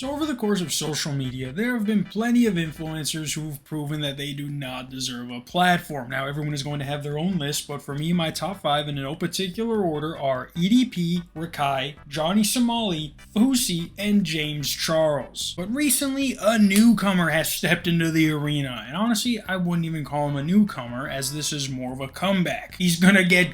So over the course of social media, there have been plenty of influencers who've proven that they do not deserve a platform. Now, everyone is going to have their own list, but for me, my top 5 in no particular order are EDP, Rakai, Johnny Somali, Fousey, and James Charles. But recently, a newcomer has stepped into the arena, and honestly, I wouldn't even call him a newcomer, as this is more of a comeback. He's gonna get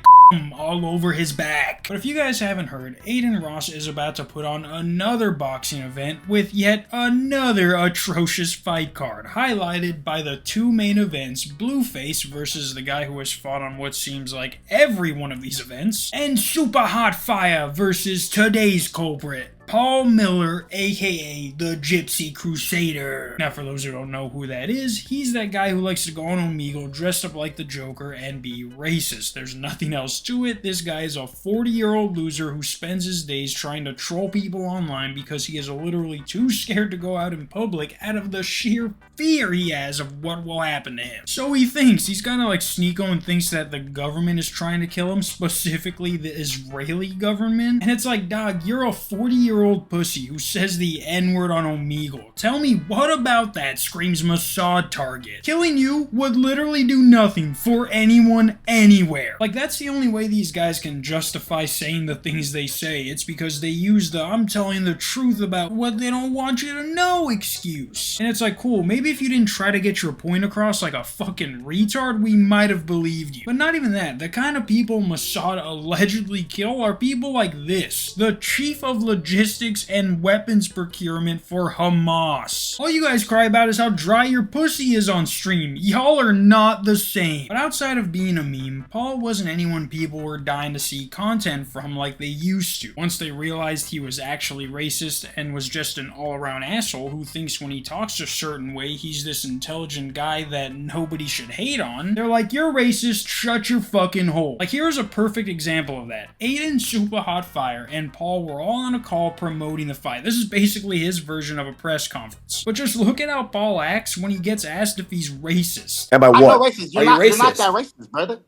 all over his back. But if you guys haven't heard, Aiden Ross is about to put on another boxing event with yet another atrocious fight card, highlighted by the two main events, Blueface versus the guy who has fought on what seems like every one of these events, and Super Hot Fire versus today's culprit, Paul Miller, aka the Gypsy Crusader. Now, for those who don't know who that is, he's that guy who likes to go on Omegle dressed up like the Joker and be racist. There's nothing else to it. This guy is a 40-year-old loser who spends his days trying to troll people online because he is literally too scared to go out in public out of the sheer fear he has of what will happen to him. So he thinks, he's kind of like Sneeko and thinks that the government is trying to kill him, specifically the Israeli government. And it's like, dog, you're a 40-year-old pussy who says the N-word on Omegle. Tell me, what about that screams Mossad target? Killing you would literally do nothing for anyone anywhere. Like, that's the only way these guys can justify saying the things they say. It's because they use the "I'm telling the truth about what they don't want you to know" excuse. And it's like, cool, maybe if you didn't try to get your point across like a fucking retard, we might have believed you. But not even that. The kind of people Mossad allegedly kill are people like this, the chief of logistics and weapons procurement for Hamas. All you guys cry about is how dry your pussy is on stream. Y'all are not the same. But outside of being a meme, Paul wasn't anyone people were dying to see content from like they used to. Once they realized he was actually racist and was just an all-around asshole who thinks when he talks a certain way he's this intelligent guy that nobody should hate on, they're like, "You're racist, shut your fucking hole." Like, here's a perfect example of that. Aiden, Super Hot Fire, and Paul were all on a call promoting the fight. This is basically his version of a press conference. But just look at how Paul acts when he gets asked if he's racist. Am I what? I'm not racist. You're not that racist, brother.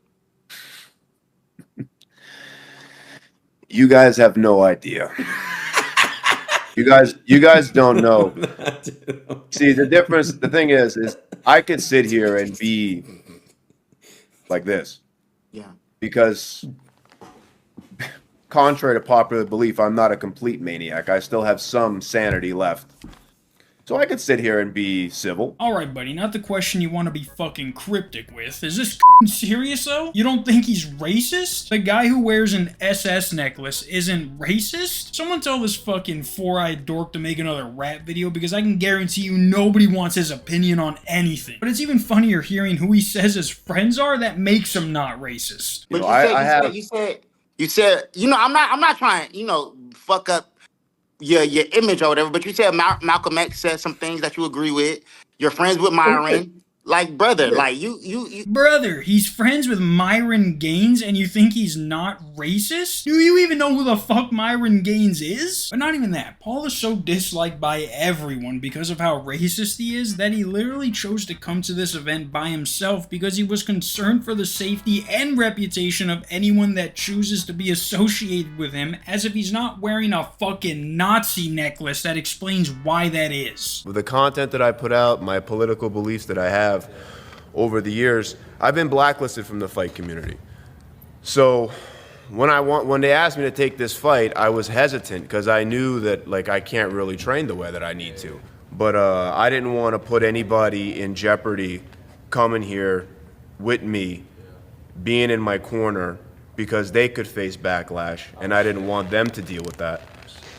You guys have no idea. You guys don't know. See, the thing is I could sit here and be like this. Yeah. Because contrary to popular belief, I'm not a complete maniac. I still have some sanity left. So I could sit here and be civil. Alright, buddy, not the question you want to be fucking cryptic with. Is this serious, though? You don't think he's racist? The guy who wears an SS necklace isn't racist? Someone tell this fucking four-eyed dork to make another rap video, because I can guarantee you nobody wants his opinion on anything. But it's even funnier hearing who he says his friends are that makes him not racist. But you said, I'm not trying, fuck up your image or whatever, but you said Malcolm X said some things that you agree with. You're friends with Myron. Like, brother, like you Brother, he's friends with Myron Gaines and you think he's not racist? Do you even know who the fuck Myron Gaines is? But not even that. Paul is so disliked by everyone because of how racist he is that he literally chose to come to this event by himself because he was concerned for the safety and reputation of anyone that chooses to be associated with him, as if he's not wearing a fucking Nazi necklace that explains why that is. With the content that I put out, my political beliefs that I have over the years, I've been blacklisted from the fight community. So when they asked me to take this fight, I was hesitant because I knew that I can't really train the way that I need to. But I didn't want to put anybody in jeopardy coming here with me, being in my corner, because they could face backlash, and I didn't want them to deal with that.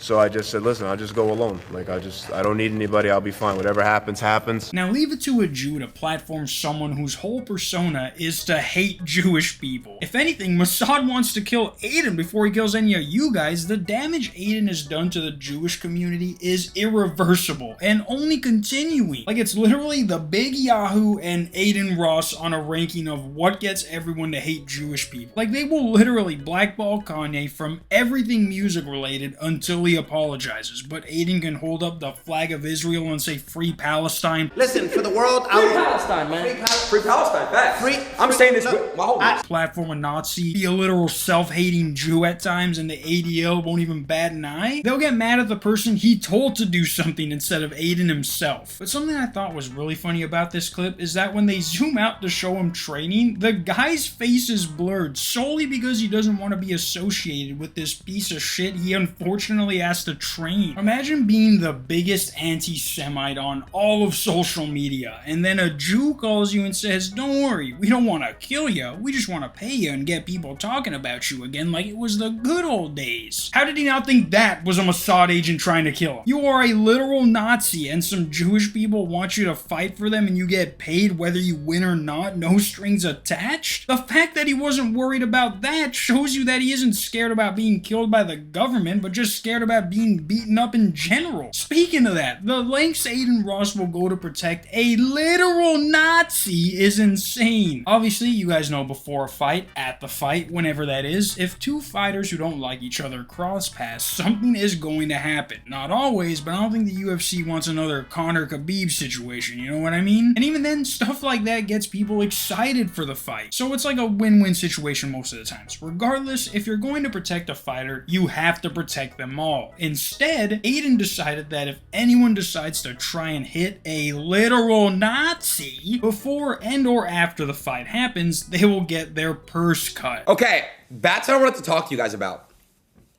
So I just said, listen, I'll just go alone. I don't need anybody. I'll be fine. Whatever happens, happens. Now leave it to a Jew to platform someone whose whole persona is to hate Jewish people. If anything, Mossad wants to kill Aiden before he kills any of you guys. The damage Aiden has done to the Jewish community is irreversible and only continuing. Like, it's literally the Big Yahoo and Aiden Ross on a ranking of what gets everyone to hate Jewish people. Like, they will literally blackball Kanye from everything music related until he publicly apologizes, but Aiden can hold up the flag of Israel and say free Palestine. Listen, for the world, Free Palestine, man. Free Palestine, facts. I'm saying this with my whole Platform a Nazi, be a literal self-hating Jew at times, and the ADL won't even bat an eye. They'll get mad at the person he told to do something instead of Aiden himself. But something I thought was really funny about this clip is that when they zoom out to show him training, the guy's face is blurred solely because he doesn't want to be associated with this piece of shit he unfortunately has to train. Imagine being the biggest anti-Semite on all of social media, and then a Jew calls you and says, "Don't worry, we don't want to kill you, we just want to pay you and get people talking about you again like it was the good old days." How did he not think that was a Mossad agent trying to kill him? You are a literal Nazi, and some Jewish people want you to fight for them and you get paid whether you win or not, no strings attached? The fact that he wasn't worried about that shows you that he isn't scared about being killed by the government, but just scared about being beaten up in general. Speaking of that, the lengths Aiden Ross will go to protect a literal Nazi is insane. Obviously, you guys know before a fight, at the fight, whenever that is, if two fighters who don't like each other cross paths, something is going to happen. Not always, but I don't think the UFC wants another Conor Khabib situation, you know what I mean? And even then, stuff like that gets people excited for the fight. So it's like a win-win situation most of the times. Regardless, if you're going to protect a fighter, you have to protect them all. Instead, Aiden decided that if anyone decides to try and hit a literal Nazi before and or after the fight happens, they will get their purse cut. Okay, that's what I wanted to talk to you guys about.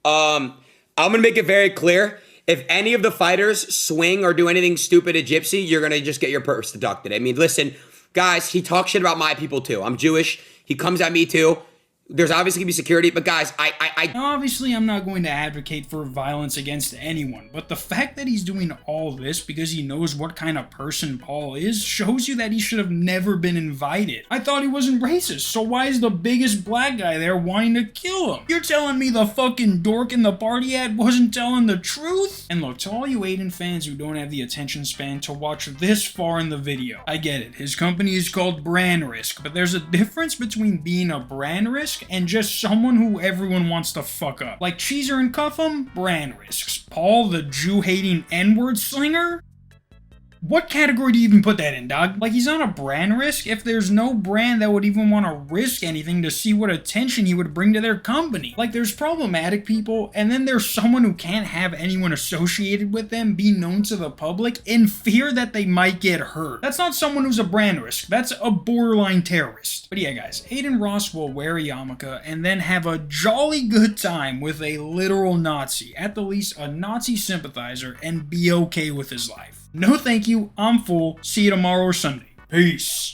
I'm gonna make it very clear. If any of the fighters swing or do anything stupid at Gypsy, you're gonna just get your purse deducted. I mean, listen, guys, he talks shit about my people too. I'm Jewish. He comes at me too. There's obviously gonna be security, but guys, Now, obviously, I'm not going to advocate for violence against anyone, but the fact that he's doing all this because he knows what kind of person Paul is shows you that he should have never been invited. I thought he wasn't racist, so why is the biggest black guy there wanting to kill him? You're telling me the fucking dork in the party ad wasn't telling the truth? And look, to all you Aiden fans who don't have the attention span to watch this far in the video, I get it. His company is called Brand Risk, but there's a difference between being a brand risk and just someone who everyone wants to fuck up. Like Cheezer and Cuffham, brand risks. Paul, the Jew-hating N-word slinger? What category do you even put that in, dog? Like, he's on a brand risk if there's no brand that would even want to risk anything to see what attention he would bring to their company. Like, there's problematic people, and then there's someone who can't have anyone associated with them be known to the public in fear that they might get hurt. That's not someone who's a brand risk. That's a borderline terrorist. But yeah, guys, Aiden Ross will wear a yarmulke and then have a jolly good time with a literal Nazi, at the least a Nazi sympathizer, and be okay with his life. No thank you, I'm full. See you tomorrow or Sunday. Peace.